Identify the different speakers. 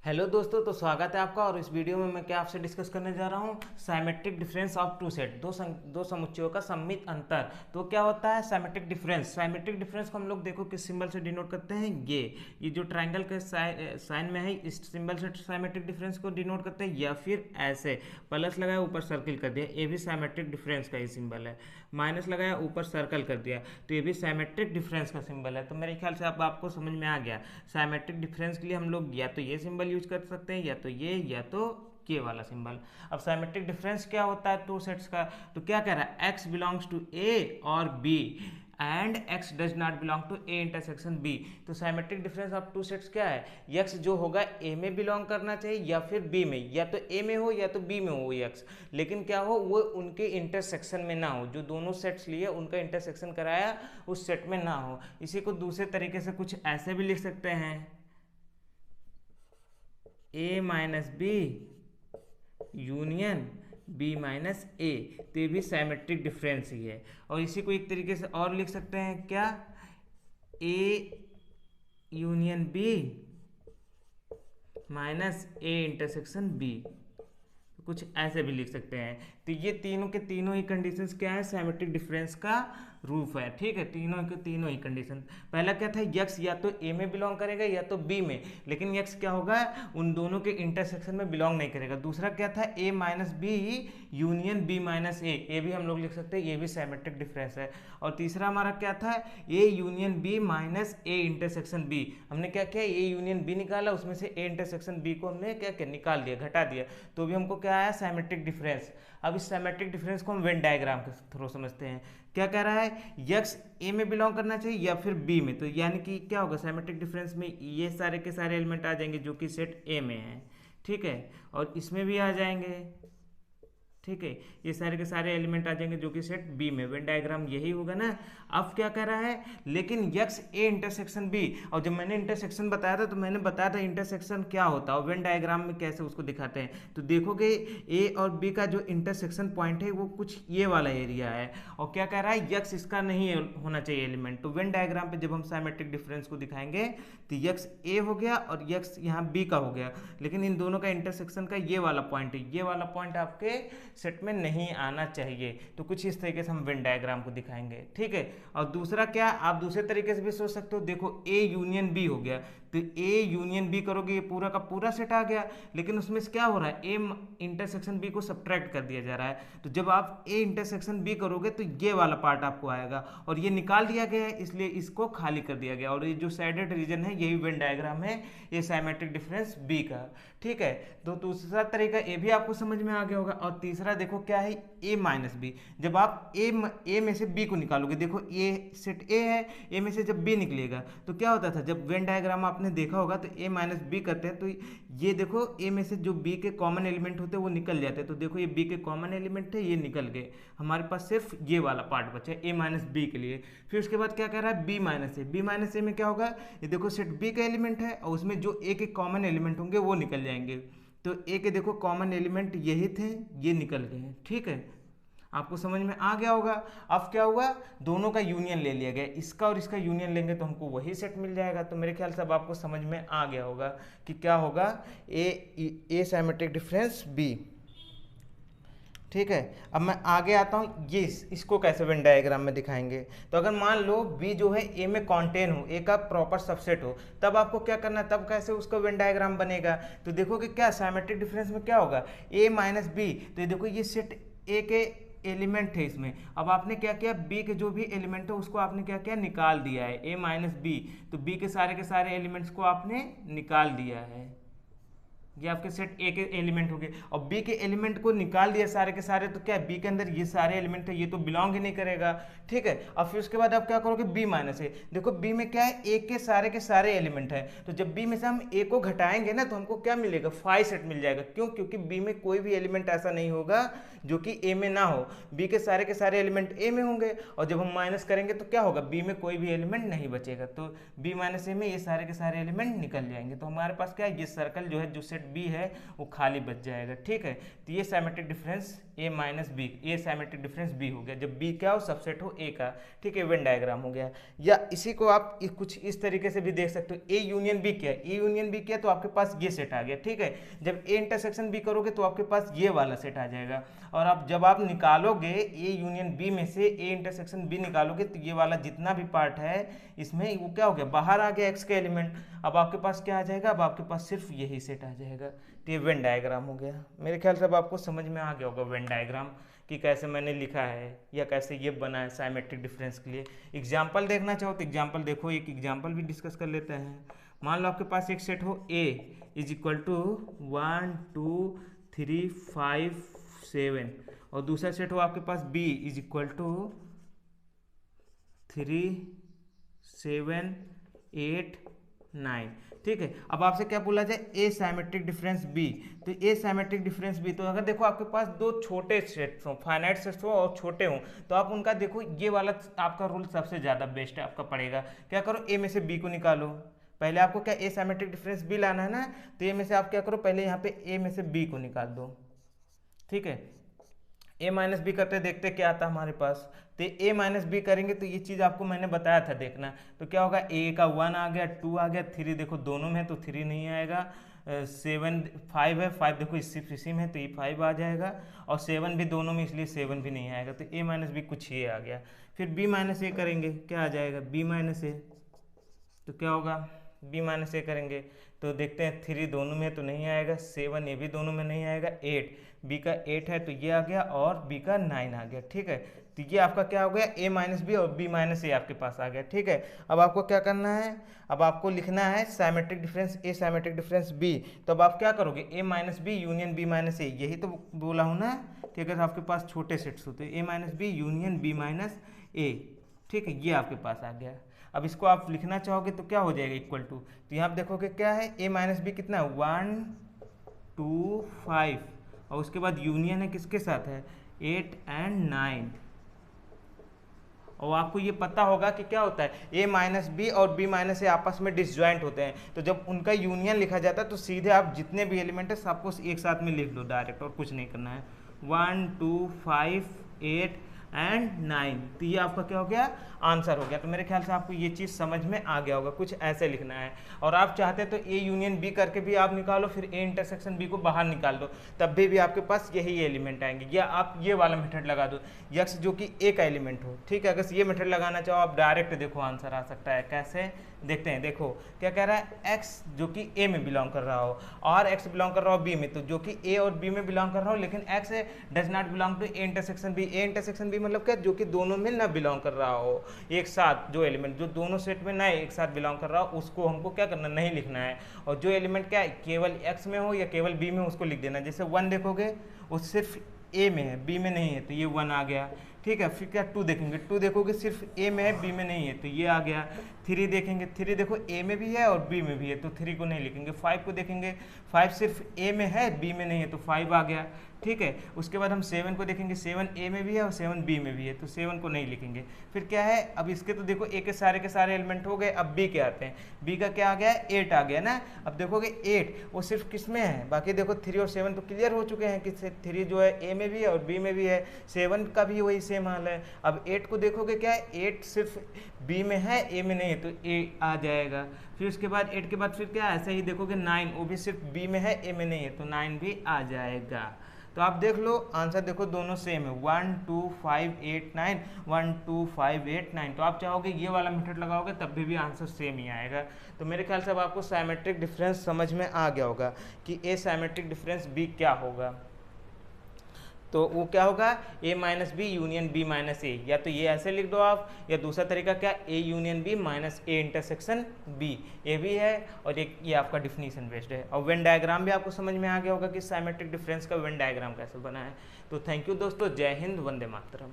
Speaker 1: Hello दोस्तों, तो स्वागत है आपका। और इस वीडियो में मैं क्या आपसे डिस्कस करने जा रहा हूँ, symmetric difference of two set, दो समुच्चयों का सममित अंतर। तो क्या होता है साइमेट्रिक डिफरेंस? साइमेट्रिक डिफरेंस को हम लोग देखो किस सिंबल से डिनोट करते हैं। ये जो ट्राइंगल के साइन में है, इस सिंबल से साइमेट्रिक डिफरेंस को डिनोट करते हैं, या फिर ऐसे प्लस लगाया ऊपर सर्किल कर दिया, ये भी साइमेट्रिक डिफरेंस का ही सिंबल है। माइनस लगाया ऊपर सर्कल कर दिया, तो ये भी साइमेट्रिक डिफरेंस का सिंबल है। तो मेरे ख्याल से अब आपको समझ में आ गया। साइमेट्रिक डिफरेंस के लिए हम लोग या तो ये सिंबल यूज कर सकते हैं, या तो ये वाला सिंबल। अब साइमेट्रिक डिफरेंस क्या होता है टू सेट्स का? तो क्या कह रहा है, x बिलोंग्स टू ए और B and x does not belong to A intersection B. तो symmetric difference of two sets क्या है, x जो होगा a में बिलोंग करना चाहिए या फिर b में, या तो a में हो या तो b में हो x, लेकिन क्या हो, वो उनके इंटरसेक्शन में ना हो। जो दोनों सेट्स लिए उनका इंटरसेक्शन कराया उस सेट में ना हो। इसी को दूसरे तरीके से कुछ ऐसे भी लिख सकते हैं, a minus B union b minus A. तो ये भी साइमेट्रिक डिफरेंस ही है। और इसी को एक तरीके से और लिख सकते हैं, क्या, a union b minus A intersection b। कुछ ऐसे भी लिख सकते हैं। तो ये तीनों के तीनों ही कंडीशंस क्या है, साइमेट्रिक डिफरेंस का रूफ है। ठीक है, तीनों के तीनों ही कंडीशन। पहला क्या था, यक्स या तो ए में बिलोंग करेगा या तो बी में, लेकिन यक्स क्या होगा, उन दोनों के इंटरसेक्शन में बिलोंग नहीं करेगा। दूसरा क्या था, A minus B union B minus A, ये भी हम लोग लिख सकते हैं, ये भी साइमेट्रिक डिफरेंस है। और तीसरा हमारा क्या था, A union B minus A intersection B. हमने क्या किया, ए यूनियन बी निकाला, उसमें से ए इंटरसेक्शन बी को हमने क्या किया, निकाल दिया, घटा दिया, तो भी हमको क्या आया, साइमेट्रिक डिफरेंस। अब इस साइमेट्रिक डिफरेंस को हम वेन डायग्राम के थ्रू समझते हैं। क्या कह रहा है, यक्स ए में बिलोंग करना चाहिए या फिर बी में। तो यानी कि क्या होगा, साइमेट्रिक डिफरेंस में ये सारे के सारे एलिमेंट आ जाएंगे जो कि सेट ए में है। ठीक है, और इसमें भी आ जाएंगे। ठीक है, ये सारे के सारे एलिमेंट आ जाएंगे जो कि सेट बी में। वेन डायग्राम यही होगा ना। अब क्या कह रहा है, लेकिन यक्स ए इंटरसेक्शन बी। और जब मैंने इंटरसेक्शन बताया था तो मैंने बताया था इंटरसेक्शन क्या होता है और वेन डायग्राम में कैसे उसको दिखाते हैं। तो देखोगे ए और बी का जो इंटरसेक्शन पॉइंट है वो कुछ ये वाला एरिया है। और क्या कह रहा है, यक्स इसका नहीं होना चाहिए एलिमेंट। तो वेन डायग्राम पे जब हम साइमेट्रिक डिफरेंस को दिखाएंगे तो यक्स ए हो गया और यक्स यहाँ बी का हो गया, लेकिन इन दोनों का इंटरसेक्शन का ये वाला पॉइंट है, ये वाला पॉइंट आपके सेट में नहीं आना चाहिए। तो कुछ इस तरीके से हम वेन डायग्राम को दिखाएंगे। ठीक है, और दूसरा क्या, आप दूसरे तरीके से भी सोच सकते हो। देखो ए यूनियन बी हो गया, तो ए यूनियन बी करोगे ये पूरा का पूरा सेट आ गया, लेकिन उसमें से क्या हो रहा है, ए इंटरसेक्शन बी को सब्ट्रैक्ट कर दिया जा रहा है। तो जब आप ए इंटरसेक्शन बी करोगे तो ये वाला पार्ट आपको आएगा, और ये निकाल दिया गया है इसलिए इसको खाली कर दिया गया। और ये जो साइडेड रीजन है यही वेन डायग्राम है, ये साइमेट्रिक डिफरेंस बी का। ठीक है, तो दूसरा तरीका ये भी आपको समझ में आ गया होगा। और तीसरा देखो क्या है, ए माइनस बी। जब आप ए में से बी को निकालोगे, देखो ए सेट ए है, ए में से जब बी निकलेगा तो क्या होता था, जब वेन डायग्राम आपने देखा होगा तो ए माइनस बी करते हैं तो ये देखो ए में से जो बी के कॉमन एलिमेंट होते हैं वो निकल जाते हैं। तो देखो ये बी के कॉमन एलिमेंट थे, ये निकल गए, हमारे पास सिर्फ ये वाला पार्ट बचा ए माइनस बी के लिए। फिर उसके बाद क्या कह रहा है, बी माइनस ए। बी माइनस ए में क्या होगा, ये देखो सेट बी का एलिमेंट है और उसमें जो ए के कॉमन एलिमेंट होंगे वो निकल जाएंगे। तो ए के देखो कॉमन एलिमेंट यही थे, ये निकल गए। ठीक है, आपको समझ में आ गया होगा। अब क्या हुआ, दोनों का यूनियन ले लिया गया, इसका और इसका यूनियन लेंगे तो हमको वही सेट मिल जाएगा। तो मेरे ख्याल से अब आपको समझ में आ गया होगा कि क्या होगा, ए साइमेट्रिक डिफरेंस बी। ठीक है, अब मैं आगे आता हूँ, ये इसको कैसे वेन डायग्राम में दिखाएंगे। तो अगर मान लो बी जो है ए में कॉन्टेन हो, ए का प्रॉपर सबसेट हो, तब आपको क्या करना है, तब कैसे उसका वेन डायग्राम बनेगा। तो देखो कि क्या साइमेट्रिक डिफरेंस में क्या होगा, ए माइनस बी। तो ये देखो ये सेट ए के एलिमेंट है इसमें। अब आपने क्या किया, बी के जो भी एलिमेंट है उसको आपने क्या किया, निकाल दिया है, ए माइनस बी। तो बी के सारे एलिमेंट्स को आपने निकाल दिया है, ये आपके सेट ए के एलिमेंट हो गए। और बी के एलिमेंट को निकाल दिया सारे के सारे, तो क्या बी के अंदर ये सारे एलिमेंट है, ये तो बिलोंग ही नहीं करेगा। ठीक है, अब फिर उसके बाद आप क्या करोगे, बी माइनस ए। देखो बी में क्या है, ए के सारे एलिमेंट है, तो जब बी में से हम ए को घटाएंगे ना तो हमको क्या मिलेगा, 5 सेट मिल जाएगा। क्यों, क्योंकि बी में कोई भी एलिमेंट ऐसा नहीं होगा जो कि ए में ना हो, बी के सारे एलिमेंट ए में होंगे। और जब हम माइनस करेंगे तो क्या होगा, बी में कोई भी एलिमेंट नहीं बचेगा। तो बी माइनस ए में ये सारे के सारे एलिमेंट निकल जाएंगे। तो हमारे पास क्या है, ये सर्कल जो है जो सेट बी है वो खाली बच जाएगा, ठीक है। तो ये सिमेट्रिक डिफरेंस ए माइनस बी, ये सिमेट्रिक डिफरेंस बी हो गया जब बी क्या हो, सबसेट हो ए का, ठीक है। वेन डायग्राम हो गया। या इसी को आप कुछ इस तरीके से भी देख सकते हो, ए यूनियन बी क्या है, ए यूनियन बी क्या है तो आपके पास ये सेट आ गया, ठीक है। जब ए इंटरसेक्शन बी करोगे तो आपके पास ये वाला सेट आ जाएगा, और आप जब आप निकालोगे ए यूनियन बी में से ए इंटरसेक्शन बी निकालोगे तो ये वाला जितना भी पार्ट है इसमें वो क्या हो गया, बाहर आ गया एक्स का एलिमेंट। अब आपके पास क्या आ जाएगा, अब आपके पास सिर्फ यही सेट आ जाएगा। तो ये वेन डायग्राम हो गया। मेरे ख्याल से अब आपको समझ में आ गया होगा वेन डायग्राम कि कैसे मैंने लिखा है या कैसे ये बना है साइमेट्रिक डिफरेंस के लिए। एग्जाम्पल देखना चाहो तो एग्जाम्पल देखो, एक एग्जाम्पल भी डिस्कस कर लेते हैं। मान लो आपके पास एक सेट हो ए इज इक्वल टू 1 2 3 5 7 और दूसरा सेट हो आपके पास बी इज इक्वल टू 3 7 8 9, ठीक है। अब आपसे क्या बोला जाए, ए साइमेट्रिक डिफरेंस बी। तो ए साइमेट्रिक डिफरेंस बी, तो अगर देखो आपके पास दो छोटे सेट्स हो, फाइनाइट सेट्स हो और छोटे हो, तो आप उनका देखो ये वाला आपका रूल सबसे ज़्यादा बेस्ट है, आपका पड़ेगा। क्या करो, ए में से बी को निकालो। पहले आपको क्या ए साइमेट्रिक डिफरेंस बी लाना है ना, तो ए में से आप क्या करो, पहले यहाँ पे ए में से बी को निकाल दो, ठीक है। ए माइनस बी करते देखते क्या आता है हमारे पास, तो ए माइनस बी करेंगे तो ये चीज़ आपको मैंने बताया था देखना। तो क्या होगा, ए का 1 आ गया, 2 आ गया, 3 देखो दोनों में है तो 3 नहीं आएगा, 7 5 है, 5 देखो इसी में है तो ये 5 आ जाएगा, और 7 भी दोनों में इसलिए 7 भी नहीं आएगा। तो ए माइनस बी कुछ ये आ गया। फिर बी माइनस ए करेंगे, क्या आ जाएगा, बी माइनस ए। तो क्या होगा, बी माइनस ए करेंगे तो देखते हैं 3 दोनों में तो नहीं आएगा, 7 ये भी दोनों में नहीं आएगा, 8 बी का 8 है तो ये आ गया, और बी का 9 आ गया, ठीक है। तो ये आपका क्या हो गया, ए माइनस बी और बी माइनस ए आपके पास आ गया, ठीक है। अब आपको क्या करना है, अब आपको लिखना है symmetric difference A symmetric difference B. तो अब आप क्या करोगे, A minus B union B minus A, यही तो बोला हूँ ना कि अगर आपके पास छोटे सेट्स होते A minus B union B minus A, ठीक है, ये आपके पास आ गया। अब इसको आप लिखना चाहोगे तो क्या हो जाएगा, इक्वल टू, तो यहाँ आप देखोगे क्या है, ए माइनस बी कितना है 1 2 5, और उसके बाद यूनियन है किसके साथ है 8 and 9। और आपको ये पता होगा कि क्या होता है, ए माइनस बी और बी माइनस ए आपस में डिसजॉइंट होते हैं, तो जब उनका यूनियन लिखा जाता है तो सीधे आप जितने भी एलिमेंट है सबको एक साथ में लिख लो डायरेक्ट, और कुछ नहीं करना है। 1 2 5 8 and 9, तो ये आपका क्या हो गया, आंसर हो गया। तो मेरे ख्याल से आपको ये चीज़ समझ में आ गया होगा, कुछ ऐसे लिखना है। और आप चाहते तो ए यूनियन बी करके भी आप निकालो, फिर ए इंटरसेक्शन बी को बाहर निकाल दो, तब भी आपके पास यही एलिमेंट आएंगे। या आप ये वाला मेथड लगा दो, यक्स जो कि ए का एलिमेंट हो, ठीक है। अगर ये मेथड लगाना चाहो आप डायरेक्ट देखो आंसर आ सकता है, कैसे देखते हैं। देखो क्या कह रहा है, एक्स जो कि ए में बिलोंग कर रहा हो और एक्स बिलोंग कर रहा हो बी में, तो जो कि ए और बी में बिलोंग कर रहा हो, लेकिन X does not belong to A intersection B. A intersection B मतलब क्या, जो कि दोनों में ना बिलोंग कर रहा हो एक साथ, जो एलिमेंट जो दोनों सेट में ना एक साथ बिलोंग कर रहा हो उसको हमको क्या करना, नहीं लिखना है। और जो एलिमेंट क्या है, केवल एक्स में हो या केवल बी में, उसको लिख देना। जैसे 1 देखोगे वो सिर्फ ए में है, बी में नहीं है, तो ये 1 आ गया, ठीक है। फिर क्या 2 देखेंगे, 2 देखोगे सिर्फ ए में है, बी में नहीं है, तो ये आ गया। 3 देखेंगे, 3 देखो ए में भी है और बी में भी है, तो 3 को नहीं लिखेंगे। 5 को देखेंगे, 5 सिर्फ ए में है, बी में नहीं है, तो 5 आ गया, ठीक है। उसके बाद हम 7 को देखेंगे, 7 ए में भी है और 7 बी में भी है, तो 7 को नहीं लिखेंगे। फिर क्या है, अब इसके तो देखो ए के सारे एलिमेंट हो गए। अब बी के आते हैं, बी का क्या आ गया, 8 आ गया ना। अब देखोगे 8 वो सिर्फ किस में है, बाकी देखो 3 और 7 तो क्लियर हो चुके हैं कि 3 जो है ए में भी है और बी में भी है, 7 का भी वही सेम हाल है। अब 8 को देखोगे क्या है, 8 सिर्फ बी में है, ए में नहीं है, तो ए आ जाएगा। फिर उसके बाद 8 के बाद फिर क्या, ऐसे ही देखोगे 9 वो भी सिर्फ बी में है, ए में नहीं है, तो 9 भी आ जाएगा। तो आप देख लो आंसर, देखो दोनों सेम है, 1 2 5 8 9 1 2 5 8 9। तो आप चाहोगे ये वाला मेथड लगाओगे तब भी आंसर सेम ही आएगा। तो मेरे ख्याल से अब आपको साइमेट्रिक डिफरेंस समझ में आ गया होगा कि ए साइमेट्रिक डिफरेंस बी क्या होगा। तो वो क्या होगा, A minus B union B minus A, या तो ये ऐसे लिख दो आप, या दूसरा तरीका क्या, A union B minus A intersection B, ये भी है। और एक ये आपका डिफिनीशन बेस्ड है। और वेन डायग्राम भी आपको समझ में आ गया होगा कि साइमेट्रिक डिफरेंस का वेन डायग्राम कैसे बना है। तो थैंक यू दोस्तों, जय हिंद, वंदे मातरम।